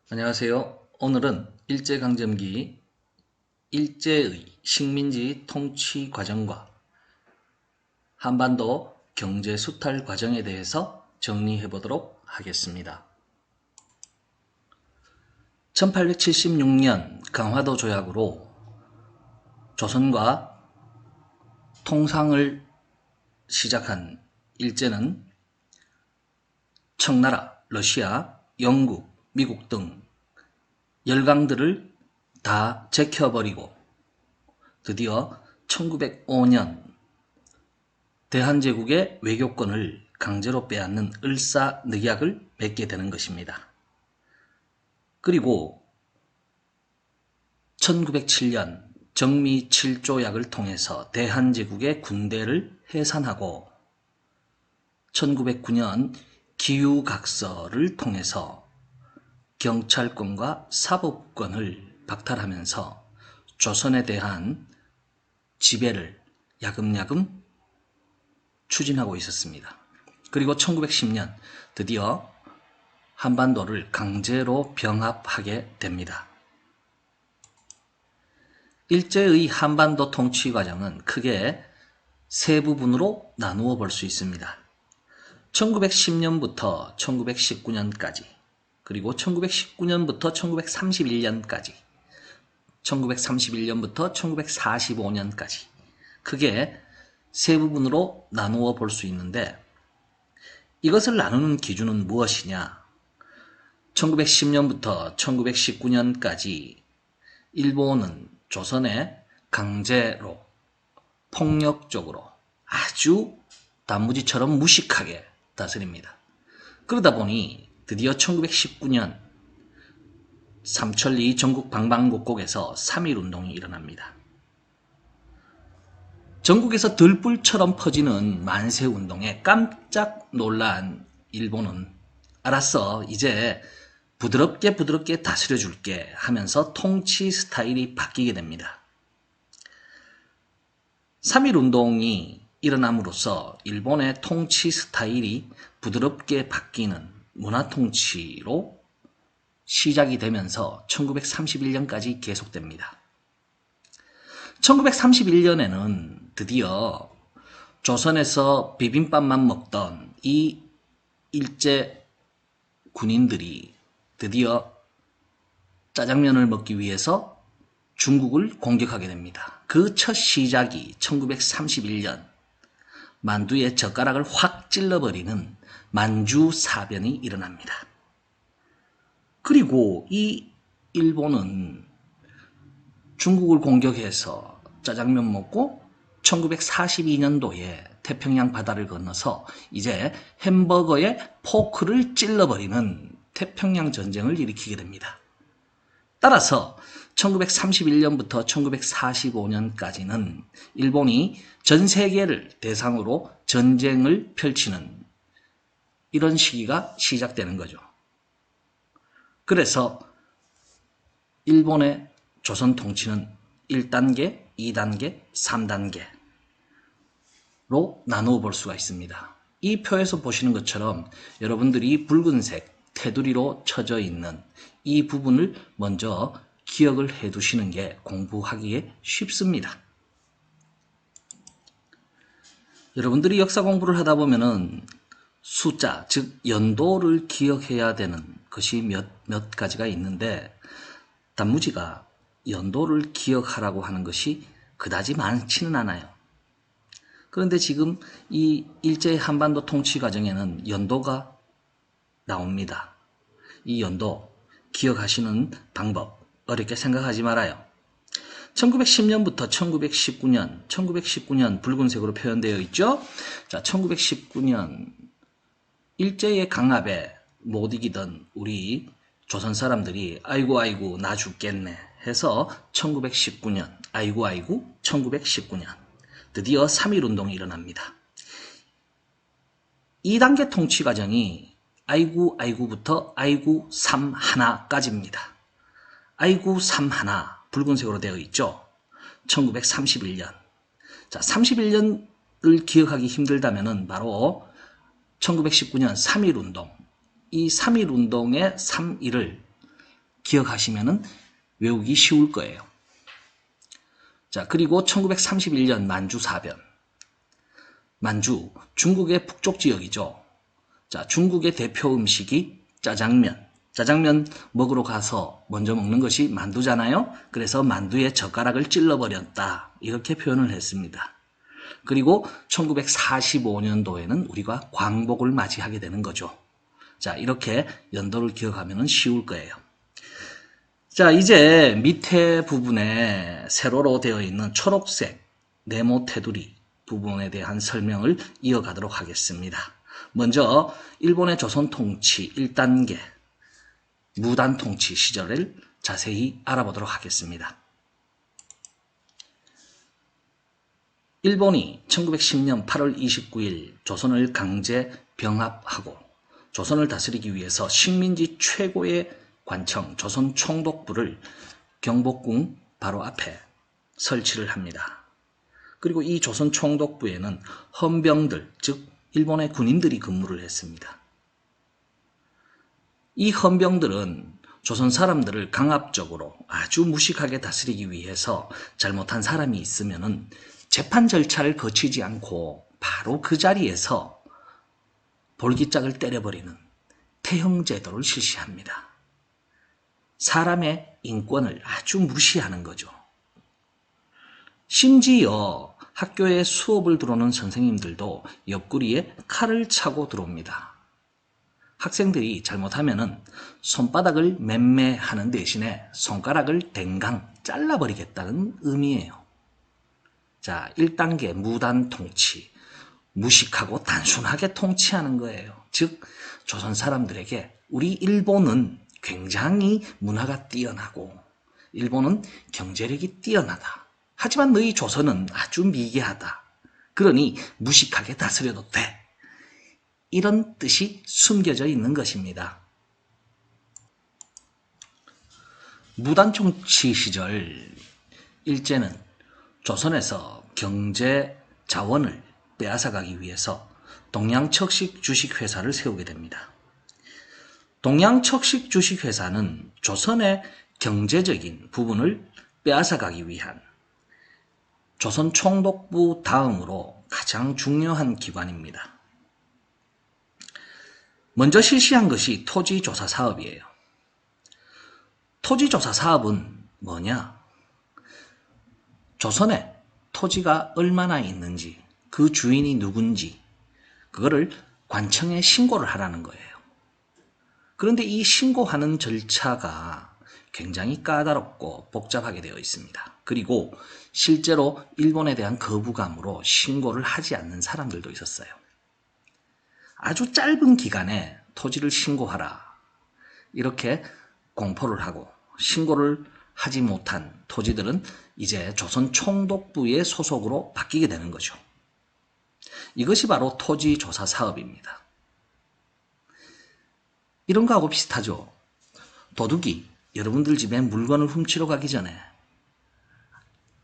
안녕하세요. 오늘은 일제강점기 일제의 식민지 통치 과정과 한반도 경제 수탈 과정에 대해서 정리해 보도록 하겠습니다. 1876년 강화도 조약으로 조선과 통상을 시작한 일제는 청나라, 러시아, 영국, 미국 등 열강들을 다 제껴버리고 드디어 1905년 대한제국의 외교권을 강제로 빼앗는 을사늑약을 맺게 되는 것입니다. 그리고 1907년 정미 7조약을 통해서 대한제국의 군대를 해산하고 1909년 기유각서를 통해서 경찰권과 사법권을 박탈하면서 조선에 대한 지배를 야금야금 추진하고 있었습니다. 그리고 1910년 드디어 한반도를 강제로 병합하게 됩니다. 일제의 한반도 통치 과정은 크게 세 부분으로 나누어 볼 수 있습니다. 1910년부터 1919년까지, 그리고 1919년부터 1931년까지, 1931년부터 1945년까지 크게 세 부분으로 나누어 볼 수 있는데, 이것을 나누는 기준은 무엇이냐? 1910년부터 1919년까지 일본은 조선에 강제로 폭력적으로 아주 단무지처럼 무식하게 다스립니다. 그러다 보니 드디어 1919년 삼천리 전국 방방곡곡에서 3.1운동이 일어납니다. 전국에서 들불처럼 퍼지는 만세운동에 깜짝 놀란 일본은 알았어, 이제 부드럽게 다스려줄게 하면서 통치 스타일이 바뀌게 됩니다. 3.1운동이 일어남으로써 일본의 통치 스타일이 부드럽게 바뀌는 문화통치로 시작이 되면서 1931년까지 계속됩니다. 1931년에는 드디어 조선에서 비빔밥만 먹던 이 일제 군인들이 드디어 짜장면을 먹기 위해서 중국을 공격하게 됩니다. 그 첫 시작이 1931년 만두의 젓가락을 확 찔러버리는 만주사변이 일어납니다. 그리고 이 일본은 중국을 공격해서 짜장면 먹고 1942년도에 태평양 바다를 건너서 이제 햄버거에 포크를 찔러버리는 태평양 전쟁을 일으키게 됩니다. 따라서 1931년부터 1945년까지는 일본이 전 세계를 대상으로 전쟁을 펼치는 이런 시기가 시작되는 거죠. 그래서 일본의 조선 통치는 1단계, 2단계, 3단계로 나누어 볼 수가 있습니다. 이 표에서 보시는 것처럼 여러분들이 붉은색 테두리로 쳐져 있는 이 부분을 먼저 기억을 해 두시는 게 공부하기에 쉽습니다. 여러분들이 역사 공부를 하다 보면은 숫자, 즉 연도를 기억해야 되는 것이 몇 가지가 있는데, 단무지가 연도를 기억하라고 하는 것이 그다지 많지는 않아요. 그런데 지금 이 일제 한반도 통치 과정에는 연도가 나옵니다. 이 연도 기억하시는 방법 어렵게 생각하지 말아요. 1910년부터 1919년 붉은색으로 표현되어 있죠. 자, 1919년 일제의 강압에 못 이기던 우리 조선 사람들이 아이고 나 죽겠네 해서 1919년 아이고 1919년 드디어 3.1운동이 일어납니다. 2단계 통치 과정이 아이구부터 아이구 3하나까지입니다. 아이구 3하나 붉은색으로 되어 있죠. 1931년. 자, 31년을 기억하기 힘들다면은 바로 1919년 3.1운동. 이 3.1운동의 3.1을 기억하시면은 외우기 쉬울 거예요. 자, 그리고 1931년 만주 사변. 만주, 중국의 북쪽 지역이죠. 자, 중국의 대표 음식이 짜장면. 짜장면 먹으러 가서 먼저 먹는 것이 만두잖아요. 그래서 만두에 젓가락을 찔러버렸다. 이렇게 표현을 했습니다. 그리고 1945년도에는 우리가 광복을 맞이하게 되는 거죠. 자, 이렇게 연도를 기억하면 쉬울 거예요. 자, 이제 밑에 부분에 세로로 되어 있는 초록색 네모 테두리 부분에 대한 설명을 이어가도록 하겠습니다. 먼저 일본의 조선 통치 1단계 무단 통치 시절을 자세히 알아보도록 하겠습니다. 일본이 1910년 8월 29일 조선을 강제 병합하고 조선을 다스리기 위해서 식민지 최고의 관청 조선 총독부를 경복궁 바로 앞에 설치를 합니다. 그리고 이 조선 총독부에는 헌병들, 즉 일본의 군인들이 근무를 했습니다. 이 헌병들은 조선 사람들을 강압적으로 아주 무식하게 다스리기 위해서 잘못한 사람이 있으면은 재판 절차를 거치지 않고 바로 그 자리에서 볼기짝을 때려버리는 태형제도를 실시합니다. 사람의 인권을 아주 무시하는 거죠. 심지어 학교에 수업을 들어오는 선생님들도 옆구리에 칼을 차고 들어옵니다. 학생들이 잘못하면은 손바닥을 맴매하는 대신에 손가락을 댕강 잘라버리겠다는 의미예요. 자, 1단계 무단 통치. 무식하고 단순하게 통치하는 거예요. 즉 조선 사람들에게 우리 일본은 굉장히 문화가 뛰어나고 일본은 경제력이 뛰어나다. 하지만 너희 조선은 아주 미개하다. 그러니 무식하게 다스려도 돼. 이런 뜻이 숨겨져 있는 것입니다. 무단 통치 시절 일제는 조선에서 경제 자원을 빼앗아가기 위해서 동양척식 주식회사를 세우게 됩니다. 동양척식 주식회사는 조선의 경제적인 부분을 빼앗아가기 위한 조선 총독부 다음으로 가장 중요한 기관입니다. 먼저 실시한 것이 토지조사 사업이에요. 토지조사 사업은 뭐냐? 조선에 토지가 얼마나 있는지, 그 주인이 누군지, 그거를 관청에 신고를 하라는 거예요. 그런데 이 신고하는 절차가 굉장히 까다롭고 복잡하게 되어 있습니다. 그리고 실제로 일본에 대한 거부감으로 신고를 하지 않는 사람들도 있었어요. 아주 짧은 기간에 토지를 신고하라. 이렇게 공포를 하고 신고를 하지 못한 토지들은 이제 조선 총독부의 소속으로 바뀌게 되는 거죠. 이것이 바로 토지조사 사업입니다. 이런 거하고 비슷하죠. 도둑이 여러분들 집에 물건을 훔치러 가기 전에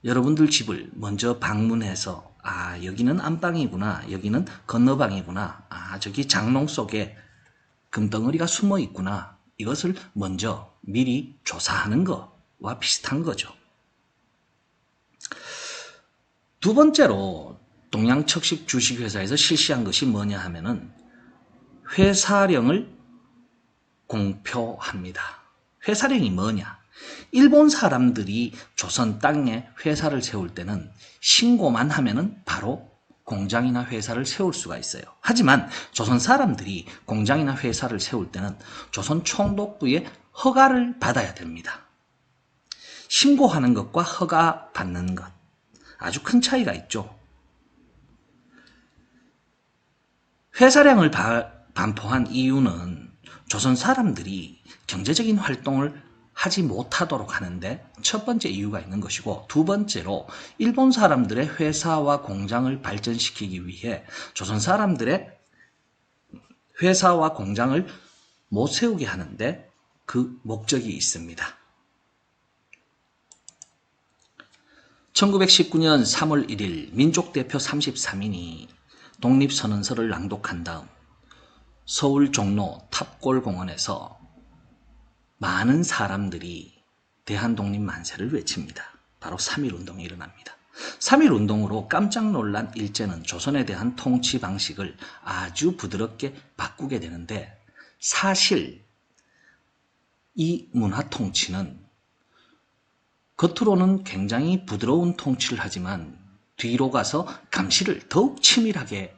여러분들 집을 먼저 방문해서 여기는 안방이구나, 여기는 건너방이구나, 저기 장롱 속에 금덩어리가 숨어 있구나, 이것을 먼저 미리 조사하는 것과 비슷한 거죠. 두 번째로 동양척식 주식회사에서 실시한 것이 뭐냐 하면은 회사령을 공표합니다. 회사령이 뭐냐? 일본 사람들이 조선 땅에 회사를 세울 때는 신고만 하면은 바로 공장이나 회사를 세울 수가 있어요. 하지만 조선 사람들이 공장이나 회사를 세울 때는 조선 총독부의 허가를 받아야 됩니다. 신고하는 것과 허가 받는 것 아주 큰 차이가 있죠. 회사령을 반포한 이유는 조선 사람들이 경제적인 활동을 하지 못하도록 하는데 첫 번째 이유가 있는 것이고, 두 번째로 일본 사람들의 회사와 공장을 발전시키기 위해 조선 사람들의 회사와 공장을 못 세우게 하는데 그 목적이 있습니다. 1919년 3월 1일 민족대표 33인이 많은 사람들이 대한독립 만세를 외칩니다. 바로 3.1운동이 일어납니다. 3.1운동으로 깜짝 놀란 일제는 조선에 대한 통치 방식을 아주 부드럽게 바꾸게 되는데, 사실 이 문화통치는 겉으로는 굉장히 부드러운 통치를 하지만 뒤로 가서 감시를 더욱 치밀하게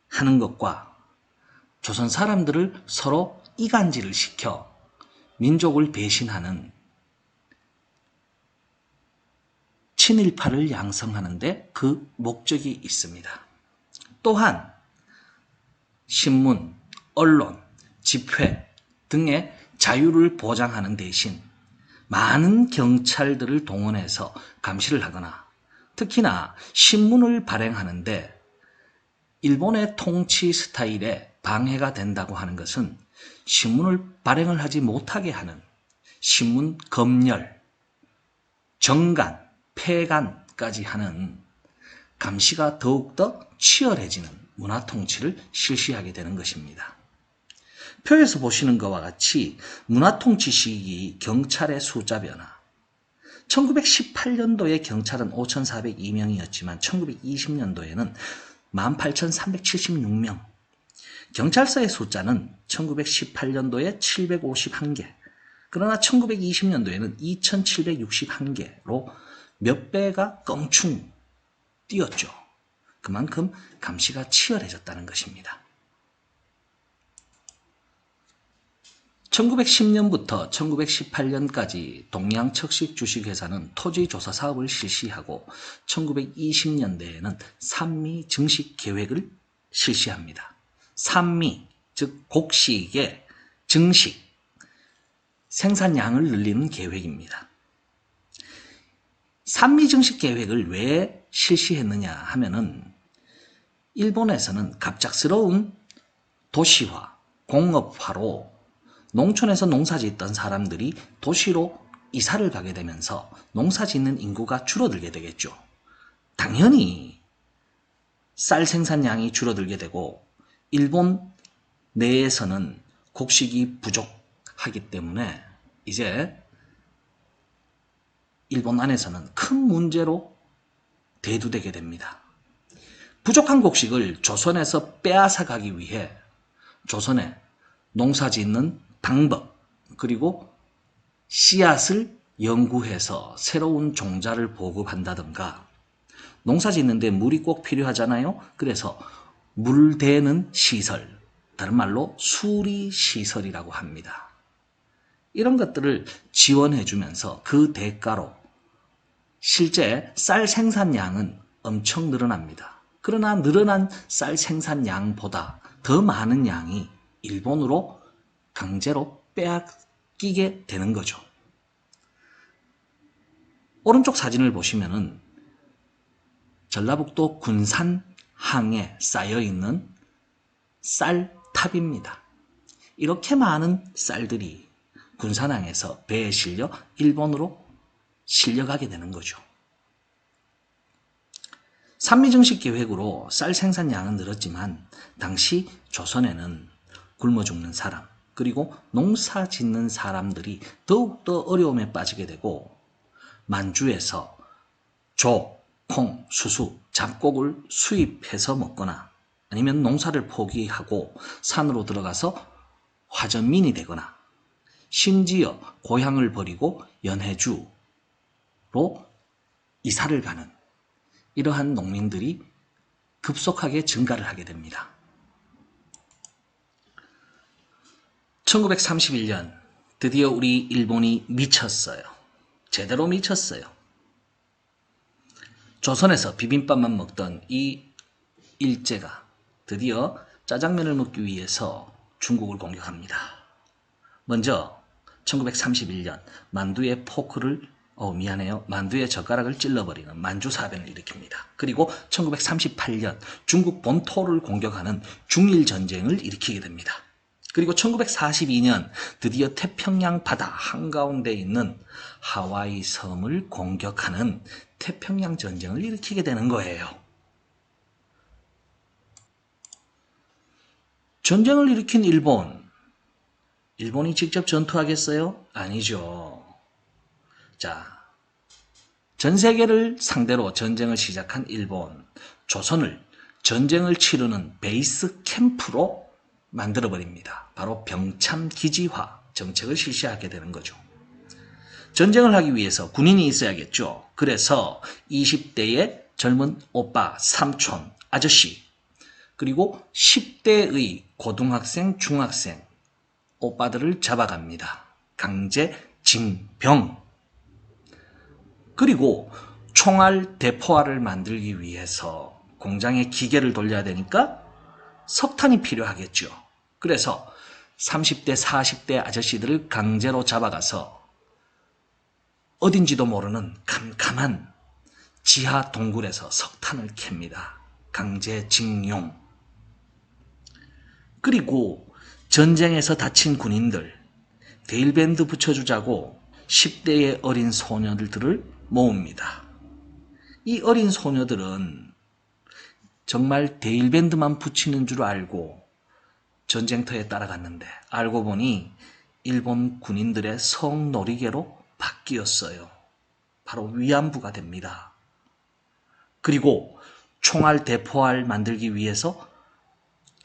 하는 것과 조선 사람들을 서로 이간질을 시켜 민족을 배신하는 친일파를 양성하는 데 그 목적이 있습니다. 또한 신문, 언론, 집회 등의 자유를 보장하는 대신 많은 경찰들을 동원해서 감시를 하거나, 특히나 신문을 발행하는데 일본의 통치 스타일에 방해가 된다고 하는 것은 신문을 발행을 하지 못하게 하는 신문 검열, 정간, 폐간까지 하는 감시가 더욱더 치열해지는 문화통치를 실시하게 되는 것입니다. 표에서 보시는 것과 같이 문화통치 시기 경찰의 숫자 변화. 1918년도에 경찰은 5,402명이었지만 1920년도에는 18,376명. 경찰서의 숫자는 1918년도에 751개, 그러나 1920년도에는 2,761개로 몇 배가 껑충 뛰었죠. 그만큼 감시가 치열해졌다는 것입니다. 1910년부터 1918년까지 동양척식 주식회사는 토지조사 사업을 실시하고 1920년대에는 산미 증식 계획을 실시합니다. 산미, 즉 곡식의 증식, 생산량을 늘리는 계획입니다. 산미 증식 계획을 왜 실시했느냐 하면은 일본에서는 갑작스러운 도시화, 공업화로 농촌에서 농사짓던 사람들이 도시로 이사를 가게 되면서 농사짓는 인구가 줄어들게 되겠죠. 당연히 쌀 생산량이 줄어들게 되고 일본 내에서는 곡식이 부족하기 때문에 이제 일본 안에서는 큰 문제로 대두되게 됩니다. 부족한 곡식을 조선에서 빼앗아 가기 위해 조선에 농사짓는 방법, 그리고 씨앗을 연구해서 새로운 종자를 보급한다든가, 농사 짓는데 물이 꼭 필요하잖아요. 그래서 물 대는 시설, 다른 말로 수리시설이라고 합니다. 이런 것들을 지원해 주면서 그 대가로 실제 쌀 생산량은 엄청 늘어납니다. 그러나 늘어난 쌀 생산량보다 더 많은 양이 일본으로 강제로 빼앗기게 되는 거죠. 오른쪽 사진을 보시면은 전라북도 군산항에 쌓여있는 쌀탑입니다. 이렇게 많은 쌀들이 군산항에서 배에 실려 일본으로 실려가게 되는 거죠. 산미증식 계획으로 쌀 생산량은 늘었지만 당시 조선에는 굶어 죽는 사람, 그리고 농사 짓는 사람들이 더욱더 어려움에 빠지게 되고 만주에서 조, 콩, 수수, 잡곡을 수입해서 먹거나 아니면 농사를 포기하고 산으로 들어가서 화전민이 되거나 심지어 고향을 버리고 연해주로 이사를 가는 이러한 농민들이 급속하게 증가를 하게 됩니다. 1931년 드디어 우리 일본이 미쳤어요. 제대로 미쳤어요. 조선에서 비빔밥만 먹던 이 일제가 드디어 짜장면을 먹기 위해서 중국을 공격합니다. 먼저 1931년 만두의 만두의 젓가락을 찔러버리는 만주사변을 일으킵니다. 그리고 1938년 중국 본토를 공격하는 중일전쟁을 일으키게 됩니다. 그리고 1942년 드디어 태평양 바다 한가운데 있는 하와이 섬을 공격하는 태평양 전쟁을 일으키게 되는 거예요. 전쟁을 일으킨 일본, 일본이 직접 전투하겠어요? 아니죠. 자, 전 세계를 상대로 전쟁을 시작한 일본, 조선을 전쟁을 치르는 베이스 캠프로 만들어버립니다. 바로 병참기지화 정책을 실시하게 되는 거죠. 전쟁을 하기 위해서 군인이 있어야겠죠. 그래서 20대의 젊은 오빠, 삼촌, 아저씨, 그리고 10대의 고등학생, 중학생, 오빠들을 잡아갑니다. 강제 징병. 그리고 총알 대포알을 만들기 위해서 공장에 기계를 돌려야 되니까 석탄이 필요하겠죠. 그래서 30대, 40대 아저씨들을 강제로 잡아가서 어딘지도 모르는 캄캄한 지하 동굴에서 석탄을 캡니다. 강제징용. 그리고 전쟁에서 다친 군인들, 데일밴드 붙여주자고 10대의 어린 소녀들을 모읍니다. 이 어린 소녀들은 정말 데일밴드만 붙이는 줄 알고 전쟁터에 따라갔는데 알고 보니 일본 군인들의 성놀이개로 바뀌었어요. 바로 위안부가 됩니다. 그리고 총알 대포알 만들기 위해서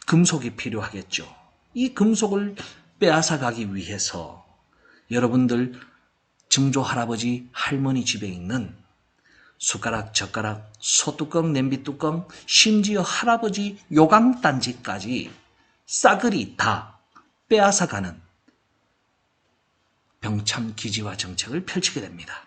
금속이 필요하겠죠. 이 금속을 빼앗아 가기 위해서 여러분들 증조 할아버지 할머니 집에 있는 숟가락, 젓가락, 소뚜껑, 냄비뚜껑, 심지어 할아버지 요강단지까지 싸그리 다 빼앗아가는 병참기지화 정책을 펼치게 됩니다.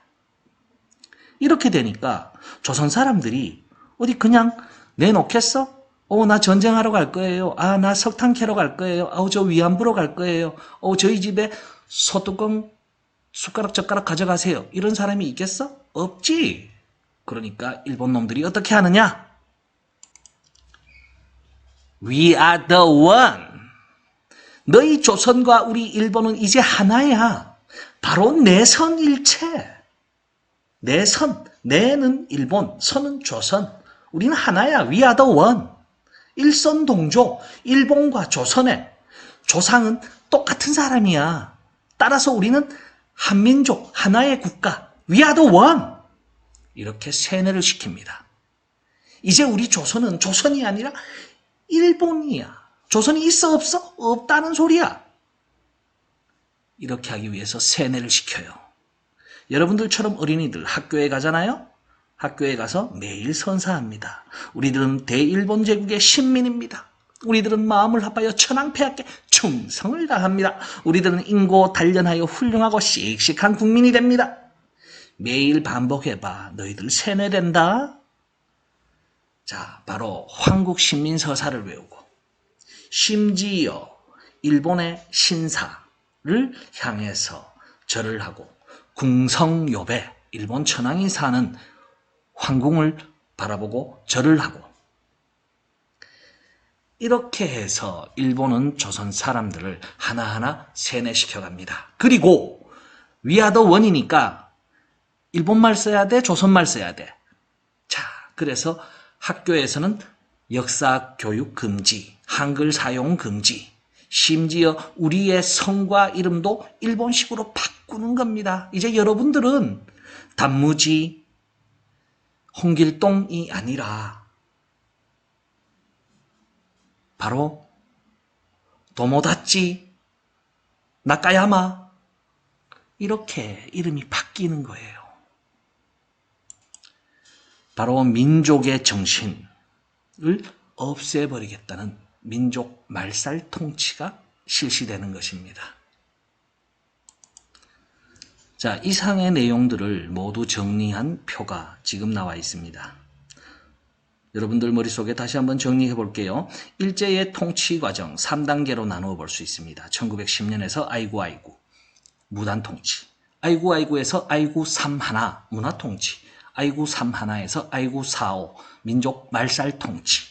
이렇게 되니까 조선 사람들이 어디 그냥 내놓겠어? 나 전쟁하러 갈 거예요. 나 석탄 캐러 갈 거예요. 저 위안부로 갈 거예요. 저희 집에 소뚜껑, 숟가락, 젓가락 가져가세요. 이런 사람이 있겠어? 없지. 그러니까 일본 놈들이 어떻게 하느냐? We are the one. 너희 조선과 우리 일본은 이제 하나야. 바로 내선일체. 내선, 내는 일본, 선은 조선. 우리는 하나야. We are the one. 일선동조, 일본과 조선의 조상은 똑같은 사람이야. 따라서 우리는 한민족, 하나의 국가, We are the one. 이렇게 세뇌를 시킵니다. 이제 우리 조선은 조선이 아니라 일본이야. 조선이 있어 없어? 없다는 소리야. 이렇게 하기 위해서 세뇌를 시켜요. 여러분들처럼 어린이들 학교에 가잖아요. 학교에 가서 매일 선사합니다. 우리들은 대일본 제국의 신민입니다. 우리들은 마음을 합하여 천황폐하께 충성을 다합니다. 우리들은 인고 단련하여 훌륭하고 씩씩한 국민이 됩니다. 매일 반복해봐. 너희들 세뇌된다. 자, 바로 황국신민서사를 외우고 심지어 일본의 신사를 향해서 절을 하고 궁성요배, 일본 천황이 사는 황궁을 바라보고 절을 하고 이렇게 해서 일본은 조선 사람들을 하나하나 세뇌시켜 갑니다. 그리고 위아더 원이니까 일본말 써야 돼? 조선말 써야 돼? 자, 그래서 학교에서는 역사 교육 금지, 한글 사용 금지, 심지어 우리의 성과 이름도 일본식으로 바꾸는 겁니다. 이제 여러분들은 단무지, 홍길동이 아니라 바로 도모다치, 나카야마 이렇게 이름이 바뀌는 거예요. 바로 민족의 정신을 없애버리겠다는 민족 말살 통치가 실시되는 것입니다. 자, 이상의 내용들을 모두 정리한 표가 지금 나와 있습니다. 여러분들 머릿속에 다시 한번 정리해 볼게요. 일제의 통치 과정 3단계로 나누어 볼 수 있습니다. 1910년에서 아이고 무단 통치, 아이고에서 아이고 3하나 문화 통치, 아이고 3하나에서 아이고 4호 민족 말살 통치,